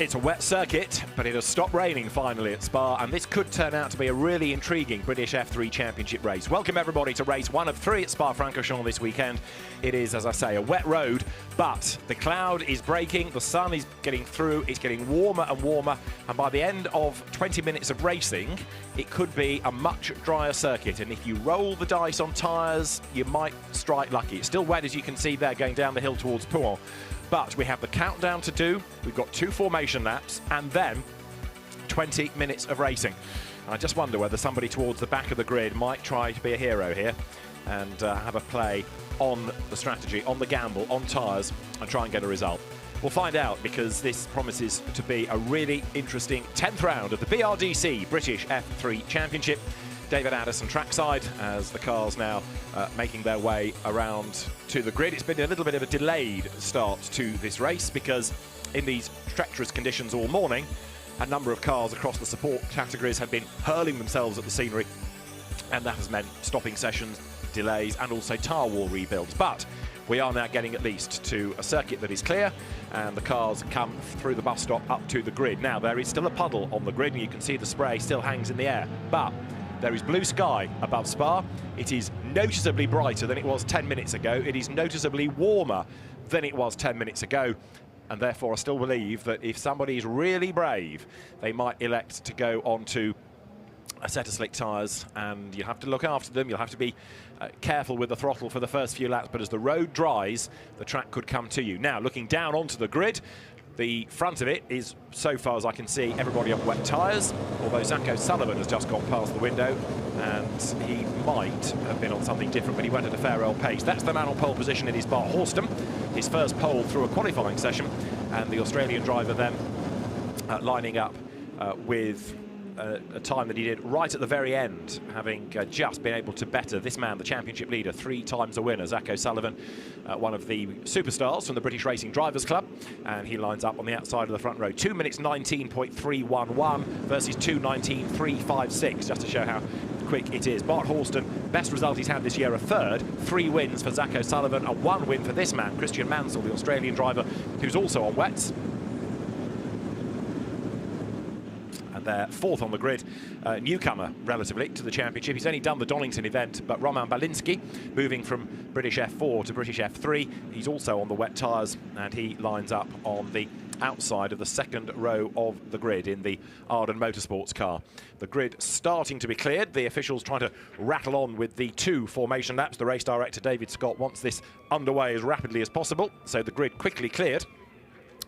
It's a wet circuit, but it has stopped raining finally at Spa, and this could turn out to be a really intriguing British F3 Championship race. Welcome everybody to race 1 of 3 at Spa-Francorchamps this weekend. It is, as I say, a wet road, but the cloud is breaking, the sun is getting through, it's getting warmer and warmer, and by the end of 20 minutes of racing, it could be a much drier circuit, and if you roll the dice on tyres, you might strike lucky. It's still wet, as you can see there, going down the hill towards Pouan. But we have the countdown to do, we've got 2 formation laps, and then 20 minutes of racing. And I just wonder whether somebody towards the back of the grid might try to be a hero here and have a play on the strategy, on the gamble, on tyres, and try and get a result. We'll find out, because this promises to be a really interesting 10th round of the BRDC British F3 Championship. David Addison trackside as the cars now making their way around to the grid. It's been a little bit of a delayed start to this race because in these treacherous conditions all morning, a number of cars across the support categories have been hurling themselves at the scenery, and that has meant stopping sessions, delays, and also tyre wall rebuilds. But we are now getting at least to a circuit that is clear, and the cars come through the bus stop up to the grid. Now, there is still a puddle on the grid, and you can see the spray still hangs in the air, but there is blue sky above Spa. It is noticeably brighter than it was 10 minutes ago. It is noticeably warmer than it was 10 minutes ago. And therefore, I still believe that if somebody is really brave, they might elect to go onto a set of slick tyres, and you have to look after them. You'll have to be careful with the throttle for the first few laps, but as the road dries, the track could come to you. Now, looking down onto the grid, the front of it is, so far as I can see, everybody on wet tyres, although Zac O'Sullivan has just gone past the window, and he might have been on something different, but he went at a fair old pace. That's the man on pole position. It is Bart Horston, his first pole through a qualifying session, and the Australian driver then lining up with a time that he did right at the very end, having just been able to better this man, the championship leader, 3 times a winner, Zac O'Sullivan, one of the superstars from the British Racing Drivers Club, and he lines up on the outside of the front row. 2 minutes 19.311 versus 2:19.356, just to show how quick it is. Bart Horston, best result he's had this year, a third. 3 wins for Zac O'Sullivan, and 1 win for this man, Christian Mansell, the Australian driver, who's also on wets. They're 4th on the grid, newcomer relatively to the championship. He's only done the Donington event, but Roman Balinski, moving from British F4 to British F3, he's also on the wet tyres, and he lines up on the outside of the 2nd row of the grid in the Arden Motorsports car. The grid starting to be cleared. The officials trying to rattle on with the 2 formation laps. The race director, David Scott, wants this underway as rapidly as possible, so the grid quickly cleared.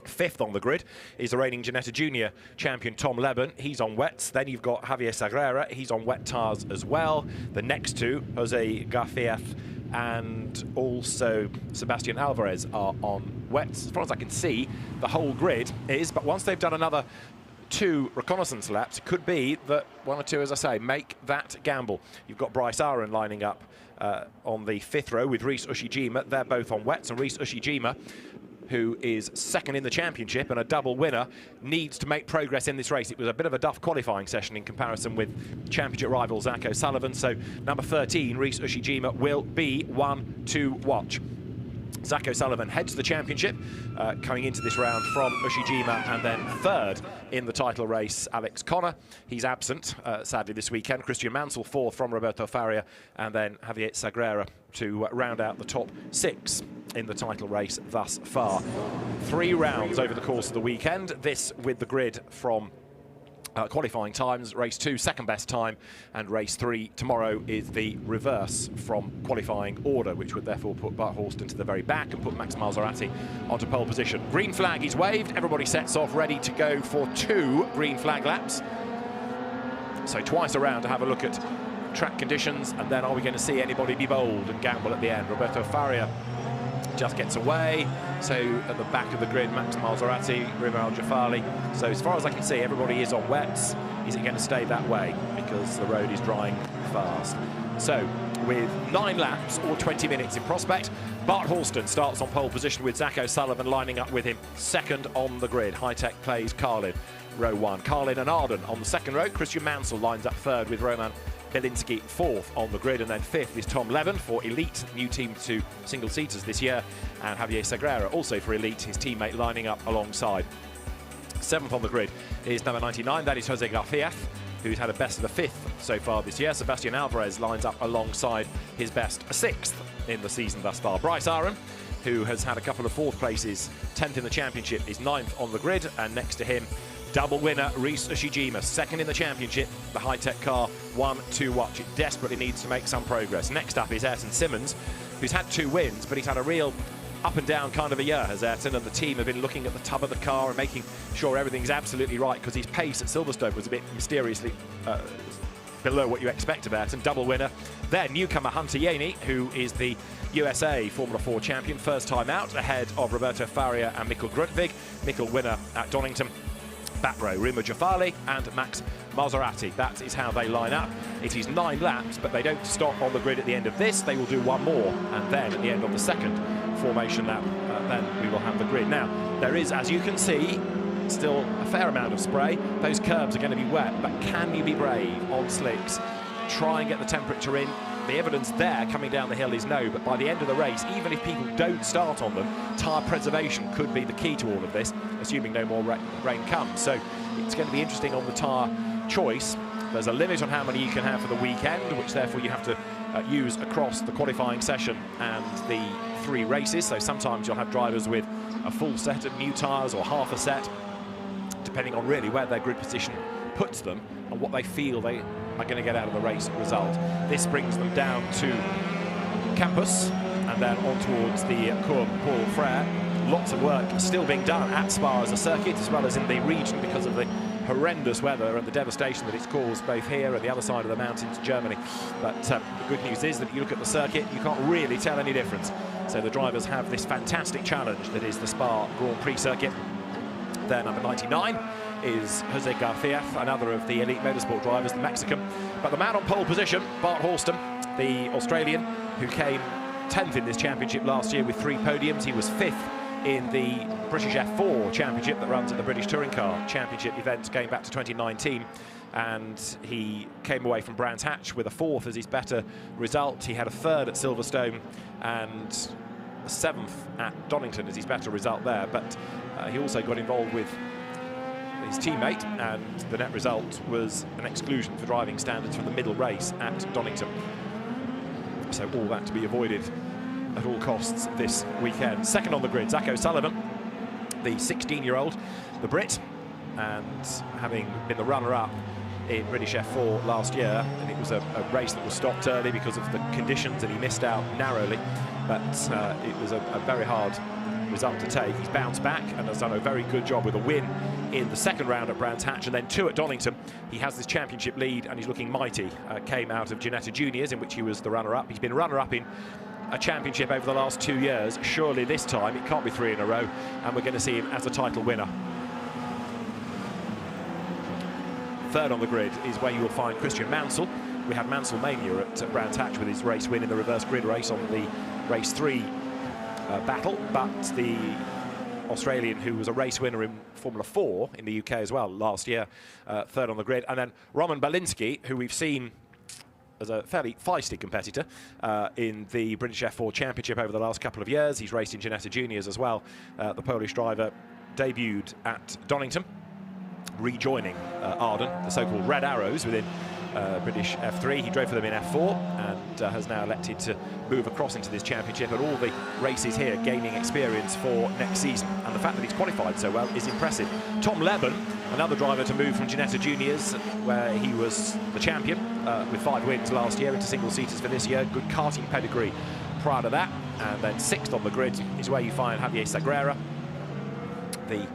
5th on the grid is the reigning Ginetta Junior champion Tom Leben. He's on wets. Then you've got Javier Sagrera. He's on wet tyres as well. The next 2, Jose Garfiaz and also Sebastian Alvarez, are on wets. As far as I can see, the whole grid is, but once they've done another 2 reconnaissance laps, it could be that 1 or 2, as I say, make that gamble. You've got Bryce Aaron lining up on the 5th row with Rhys Ushijima. They're both on wets, and Rhys Ushijima, who is 2nd in the championship and a double winner, needs to make progress in this race. It was a bit of a duff qualifying session in comparison with championship rival Zac O'Sullivan, so number 13, Rhys Ushijima, will be one to watch. Zac O'Sullivan heads the championship, coming into this round from Ushijima, and then 3rd in the title race, Alex Connor. He's absent, sadly, this weekend. Christian Mansell 4th from Roberto Faria, and then Javier Sagrera to round out the top 6 in the title race thus far. 3 rounds over the course of the weekend, this with the grid from qualifying times. Race 2, 2nd best time, and race 3 tomorrow is the reverse from qualifying order, which would therefore put Bart Horston to the very back and put Max Maserati onto pole position. Green flag is waved, everybody sets off ready to go for 2 green flag laps. So twice around to have a look at track conditions, and then are we going to see anybody be bold and gamble at the end? Roberto Faria just gets away, so at the back of the grid, Max Maserati, Rima Al-Jafali. So as far as I can see, everybody is on wets. Is it going to stay that way? Because the road is drying fast. So with 9 laps or 20 minutes in prospect, Bart Horston starts on pole position with Zac O'Sullivan lining up with him 2nd on the grid. High-Tech plays Carlin, row 1. Carlin and Arden on the 2nd row. Christian Mansell lines up 3rd with Roman Belinsky 4th on the grid, and then 5th is Tom Leben for Elite, new team to single-seaters this year, and Javier Sagrera also for Elite, his teammate lining up alongside. 7th on the grid is number 99, that is Jose Garcia, who's had a best of the 5th so far this year. Sebastian Alvarez lines up alongside his best 6th in the season thus far. Bryce Aaron, who has had a couple of 4th places, 10th in the championship, is 9th on the grid, and next to him, double winner Rhys Ushijima, 2nd in the championship. The high-tech car, 1-2 watch. It desperately needs to make some progress. Next up is Ayrton Simmons, who's had 2 wins, but he's had a real up and down kind of a year, has Ayrton, and the team have been looking at the tub of the car and making sure everything's absolutely right, because his pace at Silverstone was a bit mysteriously below what you expect of Ayrton. Double winner. Then newcomer Hunter Yeany, who is the USA Formula 4 champion, first time out, ahead of Roberto Faria and Mikkel Grundtvig. Mikkel winner at Donington. Back row, Rima Jafali and Max Maserati. That is how they line up. It is 9 laps, but they don't stop on the grid at the end of this. They will do 1 more, and then at the end of the 2nd formation lap, then we will have the grid. Now, there is, as you can see, still a fair amount of spray. Those curbs are going to be wet, but can you be brave on slicks? Try and get the temperature in. The evidence there coming down the hill is no, but by the end of the race, even if people don't start on them, tyre preservation could be the key to all of this, assuming no more rain comes. So it's going to be interesting on the tyre choice. There's a limit on how many you can have for the weekend, which therefore you have to use across the qualifying session and the 3 races. So sometimes you'll have drivers with a full set of new tyres or half a set, depending on really where their grid position puts them and what they feel they are going to get out of the race result. This brings them down to campus and then on towards the Cours Paul Frere. Lots of work still being done at Spa as a circuit, as well as in the region, because of the horrendous weather and the devastation that it's caused both here and the other side of the mountains, Germany. But the good news is that you look at the circuit, you can't really tell any difference. So the drivers have this fantastic challenge that is the Spa Grand Prix circuit. Their number 99 is Jose Garcia, another of the elite motorsport drivers, the Mexican. But the man on pole position, Bart Horston, the Australian, who came 10th in this championship last year with 3 podiums. He was 5th in the British F4 championship that runs at the British Touring Car Championship event going back to 2019. And he came away from Brands Hatch with a 4th as his better result. He had a 3rd at Silverstone and a 7th at Donington as his better result there. But he also got involved with his teammate, and the net result was an exclusion for driving standards from the middle race at Donington. So all that to be avoided at all costs this weekend. 2nd on the grid, Zach O'Sullivan, the 16-year-old, the Brit, and having been the runner-up in British F4 last year, and it was a race that was stopped early because of the conditions and he missed out narrowly, but it was a very hard result to take. He's bounced back and has done a very good job with a win in the 2nd round at Brands Hatch and then 2 at Donington. He has this championship lead and he's looking mighty. Came out of Ginetta Juniors, in which he was the runner-up. He's been runner-up in a championship over the last 2 years. Surely this time it can't be 3 in a row, and we're going to see him as a title winner. 3rd on the grid is where you will find Christian Mansell. We had Mansell Mania at Brands Hatch with his race win in the reverse grid race on the race 3 battle, but the Australian, who was a race winner in Formula 4 in the UK as well last year, 3rd on the grid. And then Roman Balinski, who we've seen as a fairly feisty competitor in the British F4 Championship over the last couple of years. He's raced in Ginetta Juniors as well. The Polish driver debuted at Donington, rejoining Arden, the so-called Red Arrows within British F3. He drove for them in F4 and has now elected to move across into this championship, and all the races here gaining experience for next season. And the fact that he's qualified so well is impressive. Tom Leben, another driver to move from Ginetta Juniors, where he was the champion with 5 wins last year, into single-seaters for this year. Good karting pedigree prior to that. And then 6th on the grid is where you find Javier Sagrera, the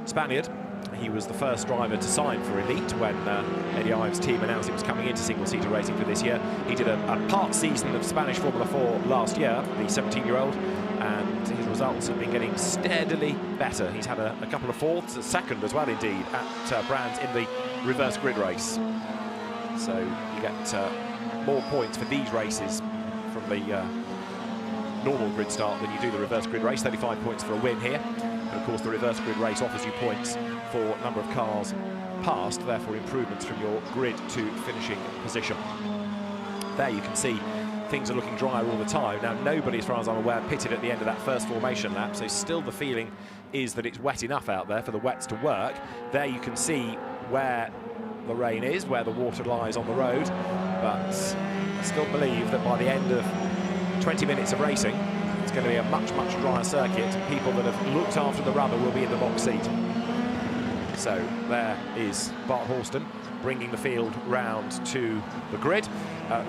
Spaniard. He was the first driver to sign for Elite when Eddie Ives' team announced it was coming into single-seater racing for this year. He did a part season of Spanish Formula 4 last year, the 17-year-old, and his results have been getting steadily better. He's had a couple of 4ths, a 2nd as well indeed, at Brands in the reverse grid race. So you get more points for these races from the normal grid start than you do the reverse grid race. 35 points for a win here. And of course the reverse grid race offers you points for number of cars passed, therefore improvements from your grid to finishing position. There you can see things are looking drier all the time. Now, nobody, as far as I'm aware, pitted at the end of that first formation lap, so still the feeling is that it's wet enough out there for the wets to work. There you can see where the rain is, where the water lies on the road, but I still believe that by the end of 20 minutes of racing, it's going to be a much, much drier circuit. People that have looked after the rubber will be in the box seat. So there is Bart Horston bringing the field round to the grid.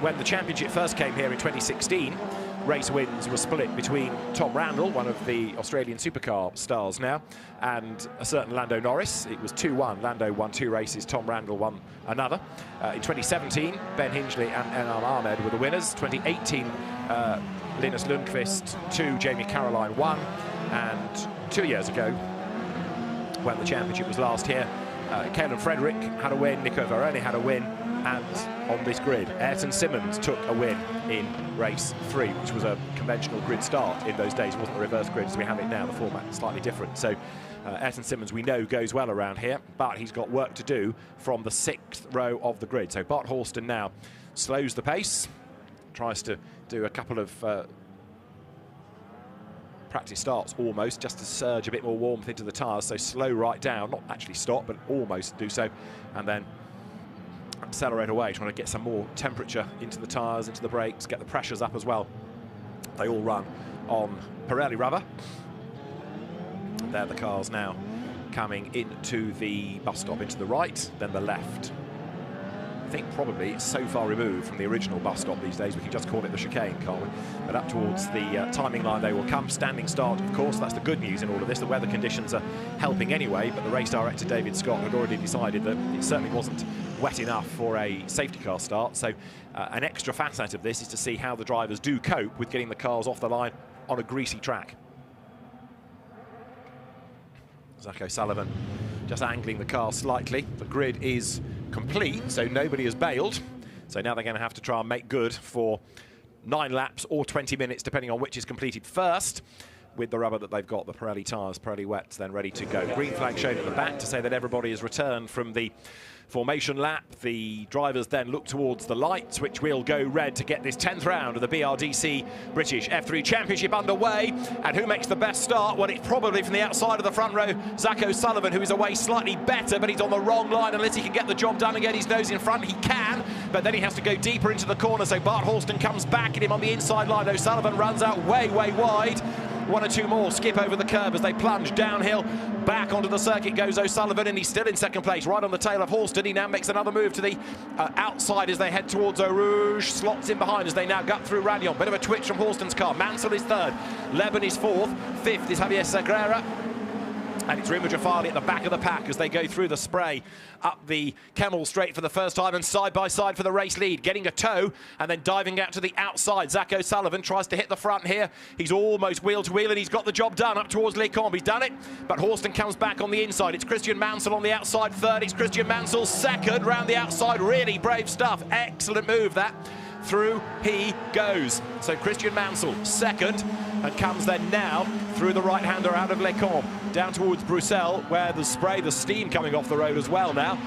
When the championship first came here in 2016, race wins were split between Tom Randall, one of the Australian supercar stars now, and a certain Lando Norris. It was 2-1. Lando won 2 races, Tom Randall won another. In 2017, Ben Hingley and Enam Ahmed were the winners. 2018, Linus Lundqvist 2, Jamie Caroline 1, and 2 years ago, when the championship was last here, Caelan Frederick had a win, Nico Varone had a win, and on this grid, Ayrton Simmons took a win in race 3, which was a conventional grid start in those days. It wasn't a reverse grid as we have it now. The format is slightly different. So Ayrton Simmons, we know, goes well around here, but he's got work to do from the 6th row of the grid. So Bart Horston now slows the pace, tries to do a couple of practice starts almost, just to surge a bit more warmth into the tyres, so slow right down, not actually stop, but almost do so, and then accelerate away, trying to get some more temperature into the tyres, into the brakes, get the pressures up as well. They all run on Pirelli rubber. And there the cars now coming into the bus stop, into the right, then the left. I think probably it's so far removed from the original bus stop these days, we can just call it the chicane, can't we? But up towards the timing line they will come. Standing start, of course, that's the good news in all of this. The weather conditions are helping anyway, but the race director, David Scott, had already decided that it certainly wasn't wet enough for a safety car start. So an extra facet of this is to see how the drivers do cope with getting the cars off the line on a greasy track. Zach O'Sullivan just angling the car slightly. The grid is complete, so nobody has bailed. So now they're going to have to try and make good for 9 laps or 20 minutes, depending on which is completed first, with the rubber that they've got, the Pirelli tyres, Pirelli wets, then ready to go. Green flag shown at the back to say that everybody has returned from the formation lap. The drivers then look towards the lights, which will go red to get this 10th round of the BRDC British F3 Championship underway. And who makes the best start? Well, it's probably from the outside of the front row, Zach O'Sullivan, who is away slightly better, but he's on the wrong line unless he can get the job done and get his nose in front. He can, but then he has to go deeper into the corner, so Bart Horston comes back at him on the inside line. O'Sullivan runs out way, way wide. 1 or 2 more skip over the curb as they plunge downhill. Back onto the circuit goes O'Sullivan, and he's still in second place, right on the tail of Horston. He now makes another move to the outside as they head towards Eau Rouge. Slots in behind as they now gut through Radion. Bit of a twitch from Horston's car. Mansell is 3rd. Leben is 4th. 5th is Javier Sagrera. And it's Rima Jafali at the back of the pack as they go through the spray up the Kemmel Straight for the first time and side by side for the race lead, getting a toe and then diving out to the outside. Zach O'Sullivan tries to hit the front here. He's almost wheel to wheel and he's got the job done up towards Les Combes. He's done it, but Horston comes back on the inside. It's Christian Mansell on the outside 3rd. It's Christian Mansell 2nd round the outside. Really brave stuff. Excellent move that. Through he goes. So Christian Mansell 2nd, and comes then now through the right-hander out of Les Combes down towards Bruxelles, where the spray, the steam coming off the road as well now.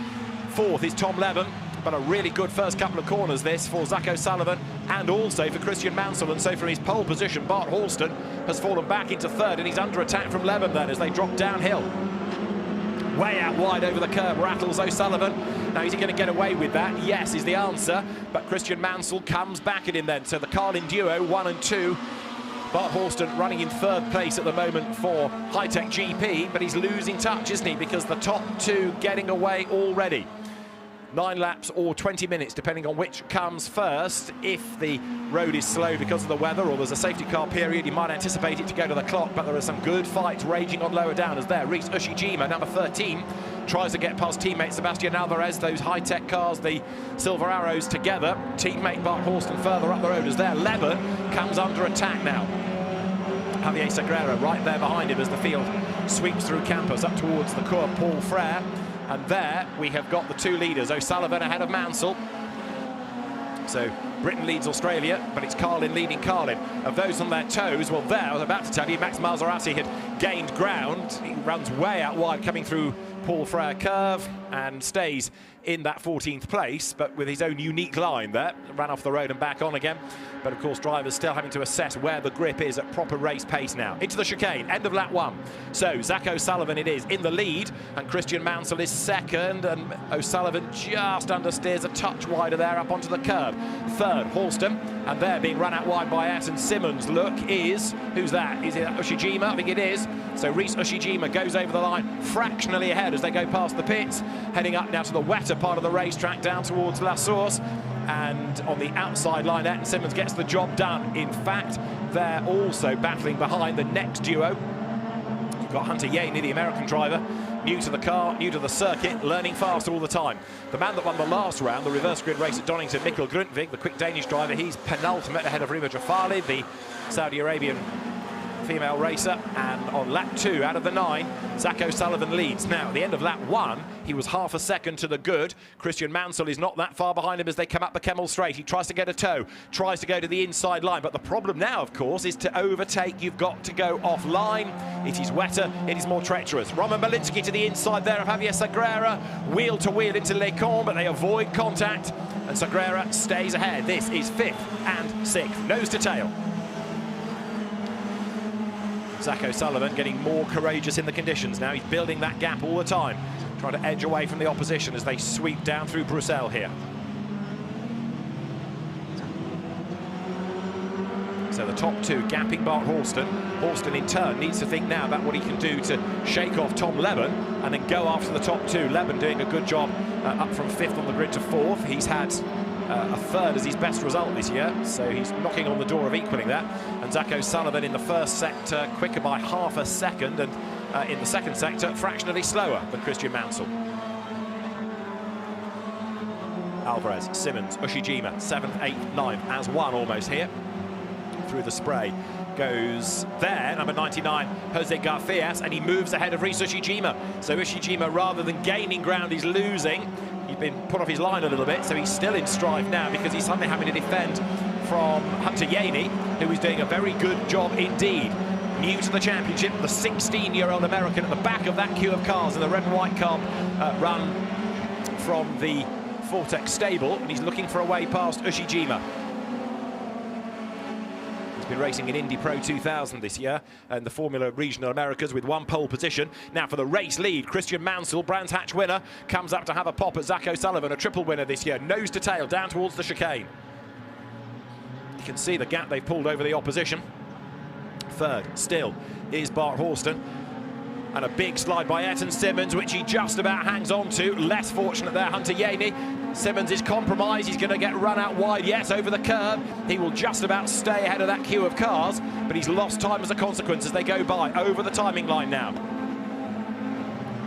4th is Tom Leben, but a really good first couple of corners this for Zach O'Sullivan and also for Christian Mansell. And so from his pole position, Bart Horston has fallen back into 3rd, and he's under attack from Leben then as they drop downhill. Way out wide over the curb, rattles O'Sullivan. Now, is he going to get away with that? Yes, is the answer. But Christian Mansell comes back at him then. So the Carlin duo, 1 and 2. Bart Horston running in 3rd place at the moment for High-Tech GP, but he's losing touch, isn't he? Because the top 2 getting away already. 9 laps or 20 minutes, depending on which comes first. If the road is slow because of the weather or there's a safety car period, you might anticipate it to go to the clock, but there are some good fights raging on lower down as there. Reese Ushijima, number 13, tries to get past teammate Sebastian Alvarez. Those high-tech cars, the Silver Arrows together. Teammate Bart Horston further up the road as there. Leben comes under attack now. Javier Sagrera right there behind him as the field sweeps through Campos up towards the Cour Paul Frere. And there we have got the 2 leaders, O'Sullivan ahead of Mansell. So Britain leads Australia, but it's Carlin leading Carlin. Of those on their toes, well there, I was about to tell you, Max Maserati had gained ground. He runs way out wide coming through Paul Frere curve. and stays in that 14th place, but with his own unique line there. Ran off the road and back on again. But of course, drivers still having to assess where the grip is at proper race pace now. Into the chicane, end of lap 1. So Zach O'Sullivan it is in the lead, and Christian Mansell is second, and O'Sullivan just understeers a touch wider there up onto the curb. Third, Halston, and they're being run out wide by Ayrton Simmons. Look is, who's that? Is it Ushijima? I think it is. So Rhys Ushijima goes over the line fractionally ahead as they go past the pits, heading up now to the wetter part of the racetrack down towards La Source. And on the outside line, Ayrton Simmons gets the job done. In fact, they're also battling behind the next duo. You've got Hunter Yeaney, the American driver, new to the car, new to the circuit, learning fast all the time. The man that won the last round, the reverse grid race at Donington, Mikkel Grundtvig, the quick Danish driver, he's penultimate ahead of Rima Jafali, the Saudi Arabian female racer. And on lap 2 out of the 9, Zach O'Sullivan leads. Now, at the end of lap 1, he was half a second to the good. Christian Mansell is not that far behind him as they come up the Kemmel Straight. He tries to get a toe, tries to go to the inside line, but the problem now, of course, is to overtake, you've got to go offline. It is wetter, it is more treacherous. Roman Belinsky to the inside there of Javier Sagrera, wheel to wheel into Lecombe, but they avoid contact, and Sagrera stays ahead. This is 5th and 6th, nose to tail. Zach O'Sullivan getting more courageous in the conditions now. He's building that gap all the time, trying to edge away from the opposition as they sweep down through Bruxelles here. So the top 2 gapping Bart Halston. Halston in turn needs to think now about what he can do to shake off Tom Leben and then go after the top 2. Leben doing a good job up from 5th on the grid to 4th. He's had a 3rd as his best result this year, so he's knocking on the door of equaling that. And Zach O'Sullivan in the first sector quicker by half a second, and in the second sector fractionally slower than Christian Mansell. Alvarez, Simmons, Ushijima, 7th, 8th, 9th as one almost here. Through the spray goes there, number 99, Jose Garfias, and he moves ahead of Rhys Ushijima. So Ushijima, rather than gaining ground, he's losing. He's been put off his line a little bit, so he's still in strife now because he's suddenly having to defend from Hunter Yeaney, who is doing a very good job indeed. New to the championship, the 16-year-old American at the back of that queue of cars in the red and white car run from the Vortex stable, and he's looking for a way past Ushijima. Been racing in Indy Pro 2000 this year and the Formula Regional Americas with 1 pole position. Now for the race lead, Christian Mansell, Brands Hatch winner, comes up to have a pop at Zach O'Sullivan, a triple winner this year, nose to tail down towards the chicane. You can see the gap they've pulled over the opposition. 3rd still is Bart Halston, and a big slide by Ayrton Simmons, which he just about hangs on to. Less fortunate there, Hunter Yeaney. Simmons is compromised, he's going to get run out wide, yes, over the curb. He will just about stay ahead of that queue of cars, but he's lost time as a consequence as they go by, over the timing line now.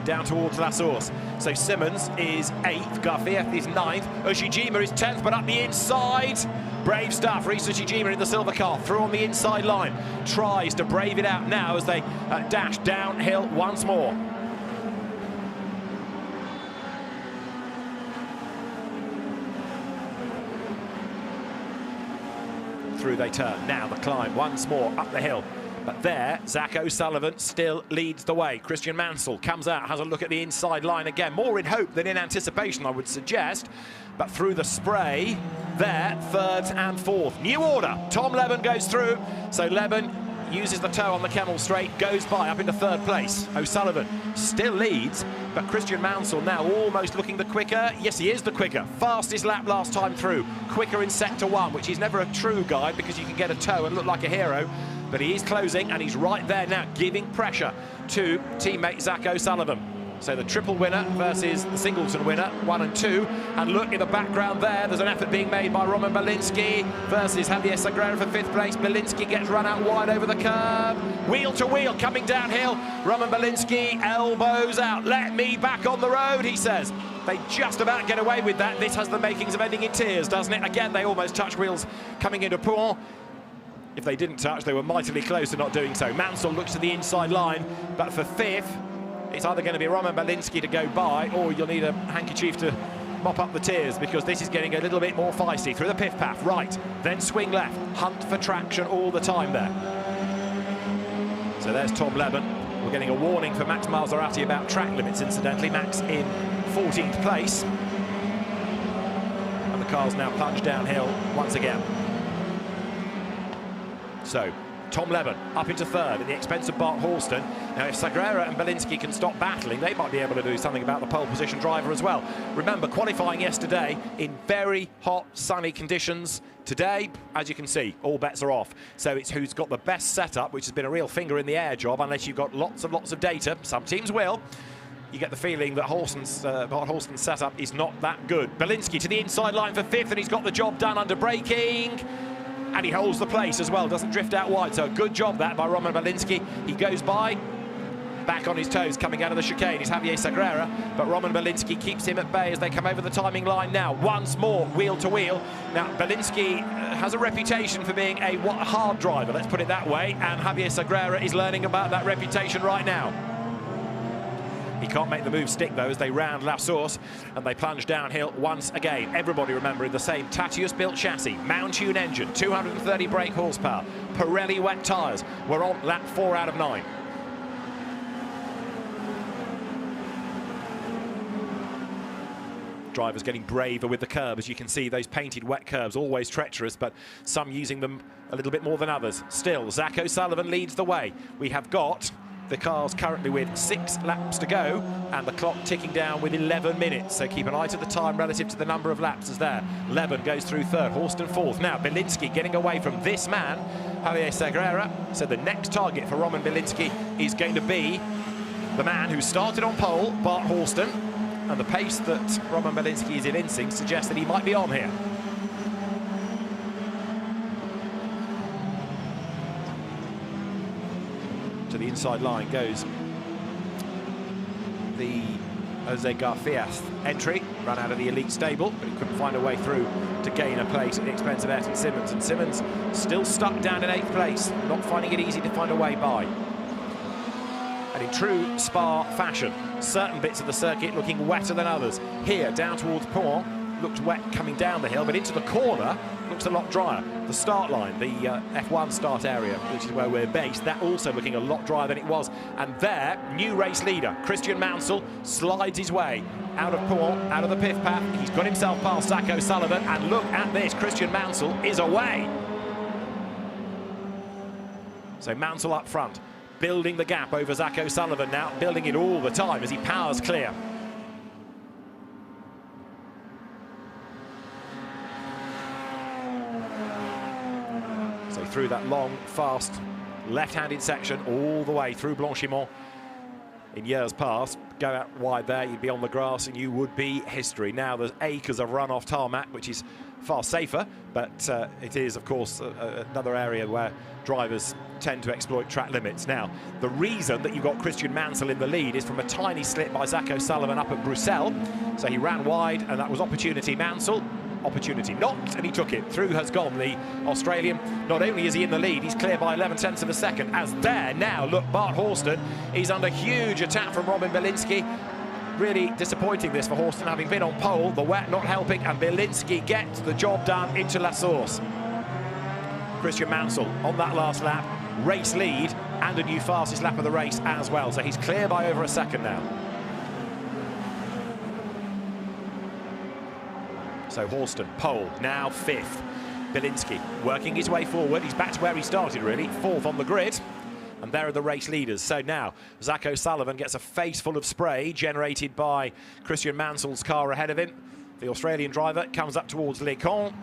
Down towards La Source. So Simmons is 8th, Garfias is 9th, Ushijima is 10th, but up the inside. Brave stuff, Rhys Ushijima in the silver car, through on the inside line. Tries to brave it out now as they dash downhill once more. Through they turn. Now the climb once more up the hill. But there, Zach O'Sullivan still leads the way. Christian Mansell comes out, has a look at the inside line again. More in hope than in anticipation, I would suggest. But through the spray, there, 3rd and 4th. New order. Tom Leben goes through. So Leben uses the toe on the Kemmel Straight, goes by up into 3rd place. O'Sullivan still leads, but Christian Mansell now almost looking the quicker. Yes, he is the quicker. Fastest lap last time through. Quicker in sector 1, which is never a true guide because you can get a toe and look like a hero. But he is closing, and he's right there now, giving pressure to teammate Zach O'Sullivan. So the triple winner versus the singleton winner, 1 and 2. And look in the background there's an effort being made by Roman Belinsky versus Javier Sagrera for 5th place. Belinsky gets run out wide over the curb. Wheel to wheel, coming downhill. Roman Belinsky, elbows out. Let me back on the road, he says. They just about get away with that. This has the makings of ending in tears, doesn't it? Again, they almost touch wheels coming into Pau. If they didn't touch, they were mightily close to not doing so. Mansell looks to the inside line, but for 5th, it's either going to be Roman Belinsky to go by, or you'll need a handkerchief to mop up the tears, because this is getting a little bit more feisty. Through the piff path, right, then swing left, hunt for traction all the time there. So there's Tom Leben. We're getting a warning for Max Maserati about track limits, incidentally. Max in 14th place. And the car's now plunged downhill once again. So, Tom Leben up into third at the expense of Bart Horston. Now, if Sagrera and Belinsky can stop battling, they might be able to do something about the pole position driver as well. Remember, qualifying yesterday in very hot, sunny conditions. Today, as you can see, all bets are off. So it's who's got the best setup, which has been a real finger in the air job, unless you've got lots of data. Some teams will. You get the feeling that Bart Horston's setup is not that good. Belinsky to the inside line for 5th, and he's got the job done under braking. And he holds the place as well, doesn't drift out wide. So a good job that by Roman Belinsky. He goes by, back on his toes, coming out of the chicane is Javier Sagrera, but Roman Belinsky keeps him at bay as they come over the timing line now. Once more, wheel to wheel. Now, Belinsky has a reputation for being a hard driver, let's put it that way, and Javier Sagrera is learning about that reputation right now. He can't make the move stick, though, as they round La Source and they plunge downhill once again. Everybody remembering the same Tatius-built chassis, Mountune engine, 230 brake horsepower, Pirelli wet tyres. We're on lap 4 out of 9. Drivers getting braver with the curb, as you can see, those painted wet curbs, always treacherous, but some using them a little bit more than others. Still, Zach O'Sullivan leads the way. We have got the cars currently with 6 laps to go and the clock ticking down with 11 minutes. So keep an eye to the time relative to the number of laps as there. Leben goes through 3rd, Horston 4th. Now Belinsky getting away from this man, Javier Sagrera. So the next target for Roman Belinsky is going to be the man who started on pole, Bart Horston. And the pace that Roman Belinsky is evincing suggests that he might be on here. To the inside line goes the Jose Garfias entry, run out of the elite stable, but he couldn't find a way through to gain a place at the expense of Ayrton Simmons. And Simmons still stuck down in 8th place, not finding it easy to find a way by. And in true Spa fashion, certain bits of the circuit looking wetter than others. Here, down towards Pont, looked wet coming down the hill, but into the corner, looks a lot drier. The start line, the F1 start area, which is where we're based, that also looking a lot drier than it was. And there, new race leader, Christian Mansell, slides his way out of Pont, out of the pith path. He's got himself past Zach O'Sullivan, and look at this, Christian Mansell is away. So Mansell up front, building the gap over Zach O'Sullivan now, building it all the time as he powers clear. So through that long, fast, left-handed section, all the way through Blanchimont in years past. Go out wide there, you'd be on the grass and you would be history. Now there's acres of run-off tarmac, which is far safer, but it is, of course, another area where drivers tend to exploit track limits. Now, the reason that you've got Christian Mansell in the lead is from a tiny slip by Zach O'Sullivan up at Bruxelles. So he ran wide, and that was opportunity Mansell. Opportunity knocked, and he took it. Through has gone the Australian. Not only is he in the lead, he's clear by 11/10 of a second. As there now, look, Bart Horston is under huge attack from Roman Belinsky. Really disappointing this for Horston, having been on pole, the wet not helping, and Belinsky gets the job done into La Source. Christian Mansell on that last lap, race lead, and a new fastest lap of the race as well. So he's clear by over a second now. So Horston, pole, now 5th. Belinsky working his way forward. He's back to where he started, really, 4th on the grid. And there are the race leaders. So now Zach O'Sullivan gets a face full of spray generated by Christian Mansell's car ahead of him. The Australian driver comes up towards Les Cons.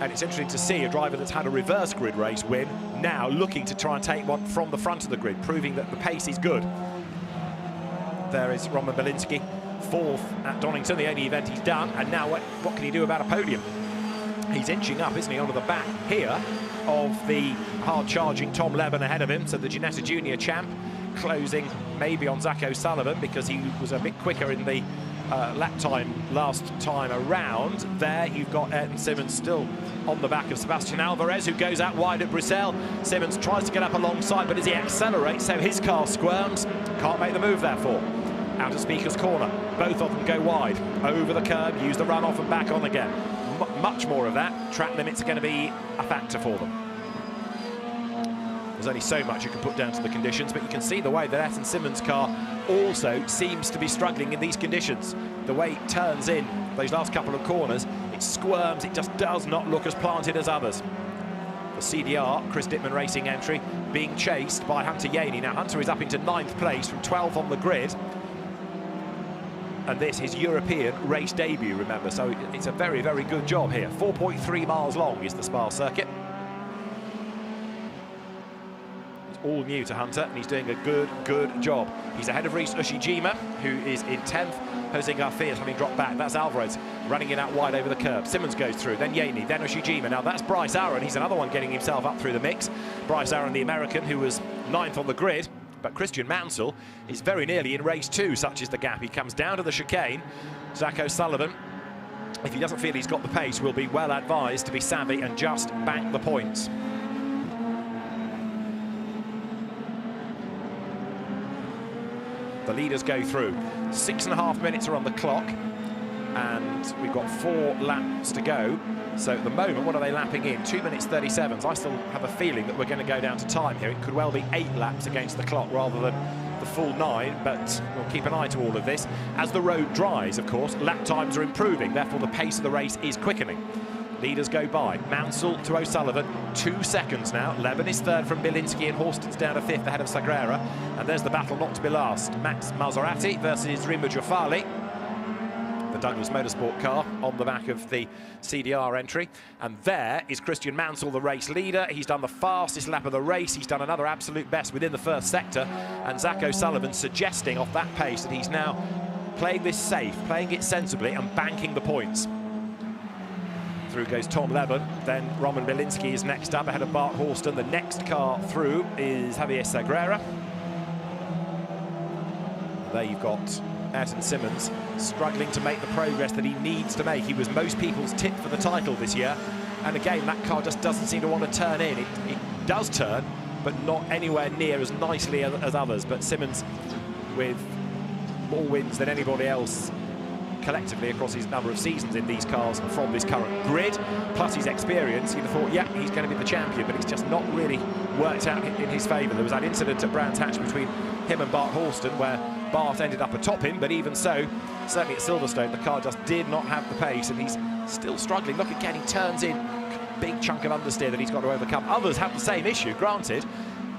And it's interesting to see a driver that's had a reverse grid race win, now looking to try and take one from the front of the grid, proving that the pace is good. There is Roman Belinsky, 4th at Donington, the only event he's done, and now what can he do about a podium? He's inching up, isn't he, onto the back here of the hard-charging Tom Leben ahead of him, so the Ginetta Junior champ closing maybe on Zach O'Sullivan because he was a bit quicker in the lap time last time around. There you've got Ayrton Simmons still on the back of Sebastian Alvarez, who goes out wide at Bruxelles. Simmons tries to get up alongside, but as he accelerates, so his car squirms. Can't make the move, therefore. Out of Speaker's Corner, both of them go wide, over the curb, use the run-off and back on again. Much more of that. Track limits are going to be a factor for them. There's only so much you can put down to the conditions, but you can see the way that Ayrton Simmons' car also seems to be struggling in these conditions. The way it turns in those last couple of corners, it squirms, it just does not look as planted as others. The CDR, Chris Dittman Racing entry, being chased by Hunter Yaney. Now, Hunter is up into 9th place from 12th on the grid. And this, his European race debut, remember, so it's a very, very good job here. 4.3 miles long is the Spa circuit. It's all new to Hunter, and he's doing a good job. He's ahead of Rhys Ushijima, who is in 10th. Jose Garcia is having dropped back. That's Alvarez running it out wide over the curb. Simmons goes through, then Yaney, then Ushijima. Now that's Bryce Aaron. He's another one getting himself up through the mix. Bryce Aaron, the American, who was 9th on the grid. But Christian Mansell is very nearly in race 2, such is the gap. He comes down to the chicane. Zach O'Sullivan, if he doesn't feel he's got the pace, will be well advised to be savvy and just bank the points. The leaders go through. 6.5 minutes are on the clock, and we've got 4 laps to go. So at the moment, what are they lapping in? 2 minutes 37. I still have a feeling that we're going to go down to time here. It could well be 8 laps against the clock rather than the full 9, but we'll keep an eye to all of this. As the road dries, of course, lap times are improving, therefore the pace of the race is quickening. Leaders go by. Mansell to O'Sullivan, 2 seconds now. Leben is 3rd from Bielinski, and Horston's down to 5th ahead of Sagrera. And there's the battle not to be last. Max Maserati versus Rima Jafali, the Douglas Motorsport car, on the back of the CDR entry. And there is Christian Mansell, the race leader. He's done the fastest lap of the race. He's done another absolute best within the first sector. And Zach O'Sullivan suggesting off that pace that he's now playing this safe, playing it sensibly and banking the points. Through goes Tom Leben, then Roman Bielinski is next up ahead of Bart Horston. The next car through is Javier Sagrera. There you've got Ayrton Simmons struggling to make the progress that he needs to make. He was most people's tip for the title this year, and again that car just doesn't seem to want to turn in. It does turn, but not anywhere near as nicely as others. But Simmons, with more wins than anybody else collectively across his number of seasons in these cars from this current grid, plus his experience, you'd have thought, yeah, he's going to be the champion, but it's just not really worked out in his favour. There was that incident at Brands Hatch between him and Bart Horston where Bart ended up atop him, but even so, certainly at Silverstone, the car just did not have the pace, and he's still struggling. Look again, he turns in, big chunk of understeer that he's got to overcome. Others have the same issue, granted,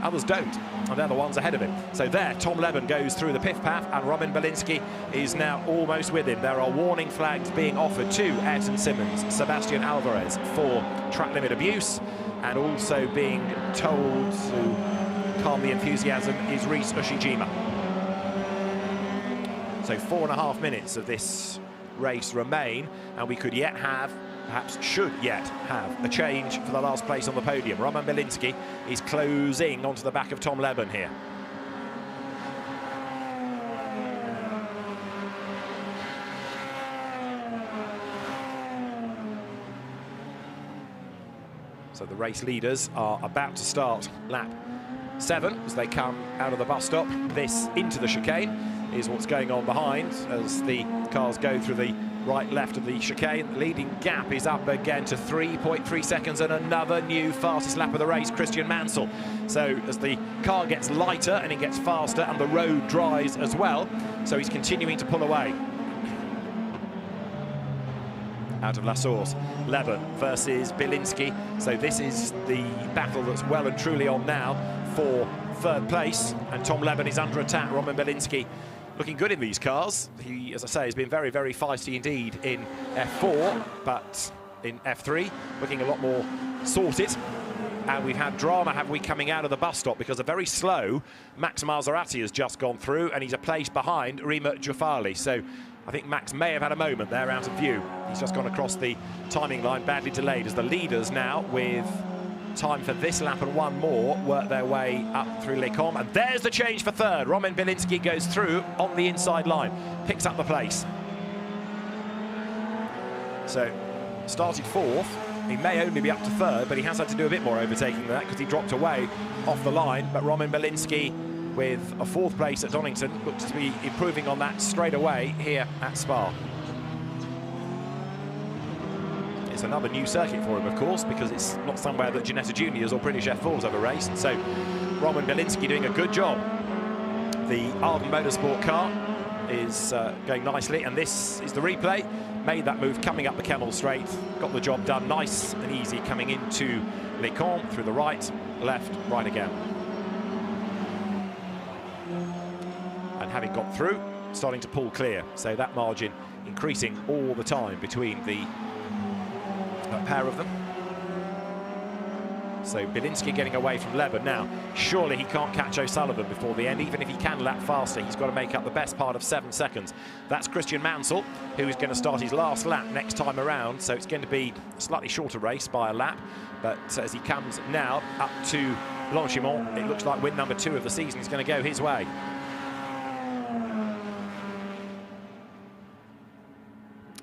others don't, and they're the ones ahead of him. So there, Tom Leben goes through the piff-paff, and Roman Bielinski is now almost with him. There are warning flags being offered to Ayrton Simmons, Sebastian Alvarez for track limit abuse, and also being told to calm the enthusiasm is Rhys Ushijima. So 4.5 minutes of this race remain, and we could yet have, perhaps should yet have, a change for the last place on the podium. Roman Bielinski is closing onto the back of Tom Leben here. So the race leaders are about to start lap 7 as they come out of the bus stop. This into the chicane is what's going on behind as the cars go through the right, left of the chicane. The leading gap is up again to 3.3 seconds, and another new fastest lap of the race, Christian Mansell. So as the car gets lighter and it gets faster and the road dries as well, so he's continuing to pull away. Out of La Source, Leben versus Bielinski. So this is the battle that's well and truly on now for 3rd place, and Tom Leben is under attack. Roman Bielinski looking good in these cars. He, as I say, has been very, very feisty indeed in F4, but in F3, looking a lot more sorted. And we've had drama, have we, coming out of the bus stop, because a very slow Max Maserati has just gone through, and he's a place behind Rima Jafali. So I think Max may have had a moment there out of view. He's just gone across the timing line, badly delayed, as the leaders now, with time for this lap and one more, work their way up through Les Combes. And there's the change for 3rd. Roman Bielinski goes through on the inside line, picks up the place. So started 4th. He may only be up to 3rd, but he has had to do a bit more overtaking than that because he dropped away off the line. But Roman Bielinski, with a 4th place at Donington, looks to be improving on that straight away here at Spa. It's another new circuit for him, of course, because it's not somewhere that Ginetta Juniors or British F4s ever raced. So Roman Bielinski doing a good job. The Arden Motorsport car is going nicely, and this is the replay. Made that move coming up the Kemmel Straight, got the job done nice and easy coming into Les Camps through the right, left, right again. And having got through, starting to pull clear, so that margin increasing all the time between the pair of them. So Bielinski getting away from Leber now. Surely he can't catch O'Sullivan before the end. Even if he can lap faster, he's got to make up the best part of 7 seconds. That's Christian Mansell, who is going to start his last lap next time around. So it's going to be a slightly shorter race by a lap. But as he comes now up to Blanchimont, it looks like win number 2 of the season is going to go his way.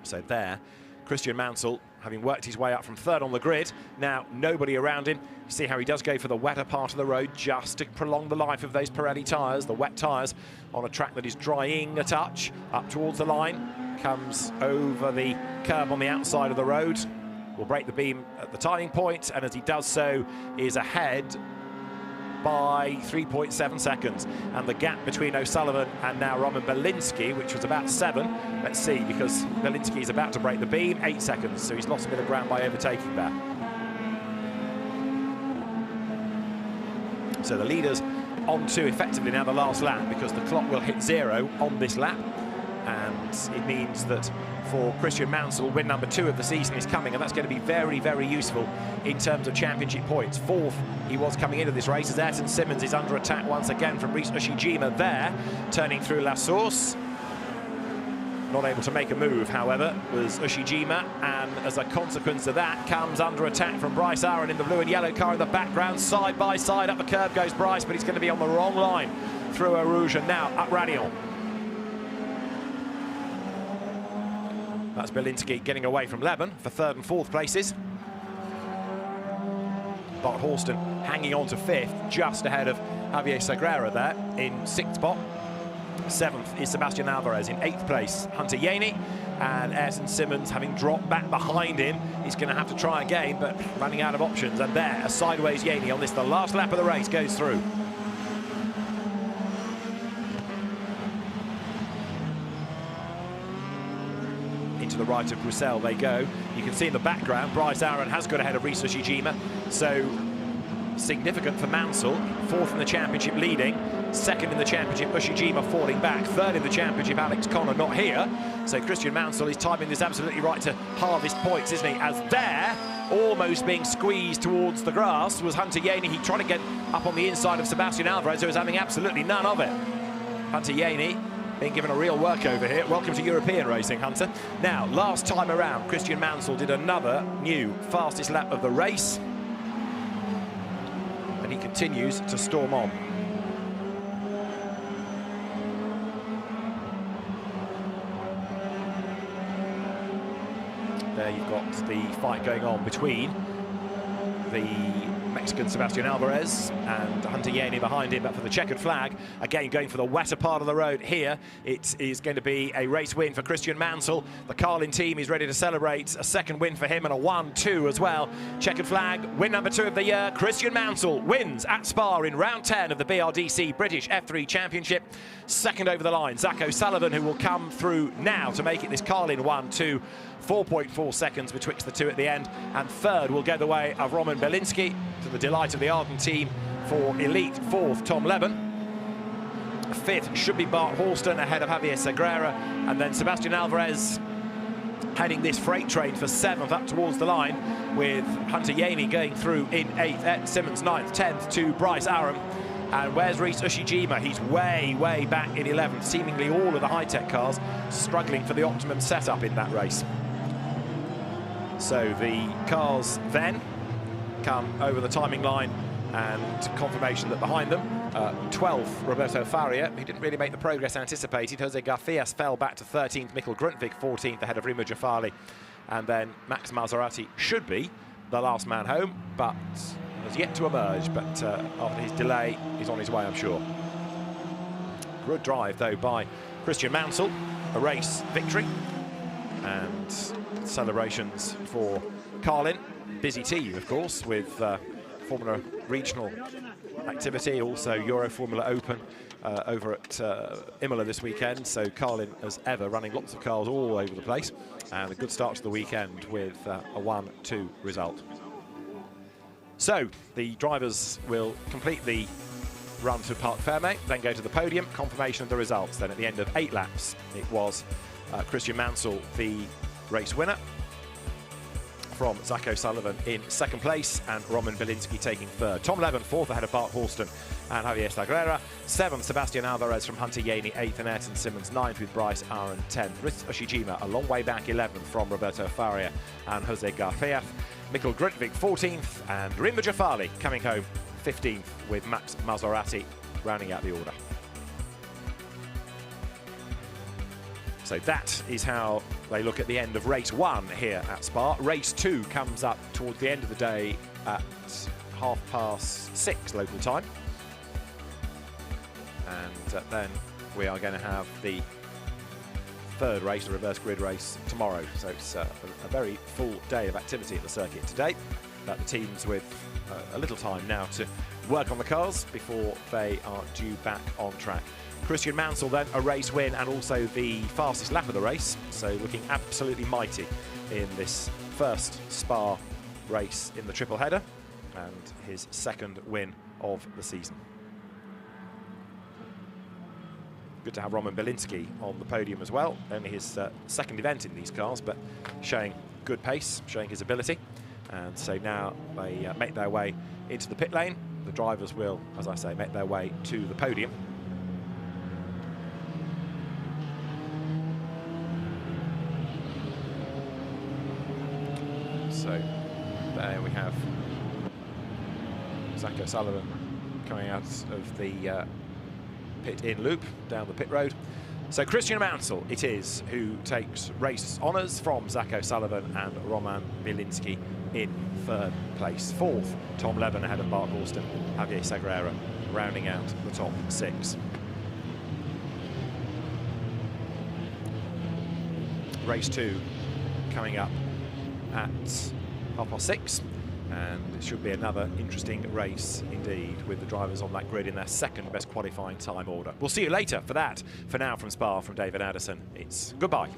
So there, Christian Mansell, having worked his way up from 3rd on the grid, now nobody around him. See how he does go for the wetter part of the road just to prolong the life of those Pirelli tyres, the wet tyres, on a track that is drying a touch. Up towards the line, comes over the curb on the outside of the road, will break the beam at the timing point, and as he does so, is ahead by 3.7 seconds, and the gap between O'Sullivan and now Roman Bielinski, which was about 7, let's see, because Bielinski is about to break the beam, 8 seconds, so he's lost a bit of ground by overtaking that. So the leaders on to effectively now the last lap, because the clock will hit 0 on this lap, and it means that for Christian Mansell, win number 2 of the season is coming, and that's going to be very, very useful in terms of championship points. 4th he was coming into this race as Ayrton Simmons is under attack once again from Rhys Ushijima there, turning through La Source. Not able to make a move, however, was Ushijima, and as a consequence of that comes under attack from Bryce Aaron in the blue and yellow car in the background. Side by side up the curb goes Bryce, but he's going to be on the wrong line through Eau Rouge, and now up Radion. That's Bielinski getting away from Leben for 3rd and 4th places. Bart Horston hanging on to 5th, just ahead of Javier Sagrera there in 6th spot. 7th is Sebastian Alvarez in 8th place. Hunter Yaney, and Ayrton Simmons, having dropped back behind him, he's going to have to try again, but running out of options. And there, a sideways Yaney on this, the last lap of the race, goes through. To the right of Bruxelles they go. You can see in the background Bryce Aaron has got ahead of Rhys Ushijima, so significant for Mansell. 4th in the championship leading, 2nd in the championship Ushijima falling back, 3rd in the championship Alex Connor not here. So Christian Mansell is timing this absolutely right to harvest points, isn't he? As there, almost being squeezed towards the grass, was Hunter Yaney. He tried to get up on the inside of Sebastian Alvarez, who was having absolutely none of it. Hunter Yaney being given a real work over here. Welcome to European racing, Hunter. Now, last time around, Christian Mansell did another new fastest lap of the race, and he continues to storm on. There you've got the fight going on between the Mexican Sebastian Alvarez and Hunter Yaney behind him, but for the checkered flag, again going for the wetter part of the road here. It is going to be a race win for Christian Mansell. The Carlin team is ready to celebrate a 2nd win for him and a 1-2 as well. Checkered flag, win number 2 of the year. Christian Mansell wins at Spa in round 10 of the BRDC British F3 Championship. 2nd over the line, Zach O'Sullivan, who will come through now to make it this Carlin 1-2. 4.4 seconds betwixt the two at the end, and 3rd will go the way of Roman Bielinski, to the delight of the Arden team for elite. 4th, Tom Leben. 5th should be Bart Horston ahead of Javier Sagrera, and then Sebastian Alvarez heading this freight train for 7th up towards the line, with Hunter Yaney going through in 8th, Ayrton Simmons 9th, 10th to Bryce Aaron. And where's Rhys Ushijima? He's way, way back in 11th. Seemingly all of the high-tech cars struggling for the optimum setup in that race. So the cars then come over the timing line, and confirmation that behind them, 12th, Roberto Faria. He didn't really make the progress anticipated. Jose Garfias fell back to 13th, Mikkel Grundtvig 14th ahead of Rima Jafali. And then Max Maserati should be the last man home, but has yet to emerge. But after his delay, he's on his way, I'm sure. Good drive, though, by Christian Mansell. A race victory. And celebrations for Carlin, busy team, of course, with Formula Regional activity, also Euro Formula Open over at Imola this weekend. So Carlin, as ever, running lots of cars all over the place, and a good start to the weekend with a 1-2 result. So the drivers will complete the run to Parc Fermé, then go to the podium. Confirmation of the results. Then at the end of 8 laps, it was Christian Mansell, the race winner, from Zach O'Sullivan in 2nd place, and Roman Bielinski taking 3rd. Tom Levin 4th ahead of Bart Horston and Javier Sagrera. 7th, Sebastian Alvarez from Hunter Yaney, 8th, and Ayrton Simmons 9th, with Bryce Aaron 10th. Rith Ushijima a long way back, 11th, from Roberto Faria and Jose Garcia. Mikkel Grütvik 14th, and Rimba Jafali coming home 15th, with Max Maserati rounding out the order. So that is how they look at the end of race 1 here at Spa. Race 2 comes up towards the end of the day at 6:30 local time. And then we are going to have the 3rd race, the reverse grid race, tomorrow. So it's a very full day of activity at the circuit today. The teams with a little time now to work on the cars before they are due back on track. Christian Mansell then a race win and also the fastest lap of the race, so looking absolutely mighty in this first Spa race in the triple header, and his 2nd win of the season. Good to have Roman Bielinski on the podium as well. Only his 2nd event in these cars, but showing good pace, showing his ability. And so now they make their way into the pit lane. The drivers will, as I say, make their way to the podium. So there we have Zach O'Sullivan coming out of the pit-in loop down the pit road. So Christian Mansell it is who takes race honours from Zach O'Sullivan and Roman Bielinski in 3rd place. 4th, Tom Levin ahead of Bart Horston, Javier Sagrera rounding out the top 6. Race 2 coming up at 6:30, and it should be another interesting race indeed, with the drivers on that grid in their 2nd best qualifying time order. We'll see you later for that. For now, from Spa, from David Addison, it's goodbye.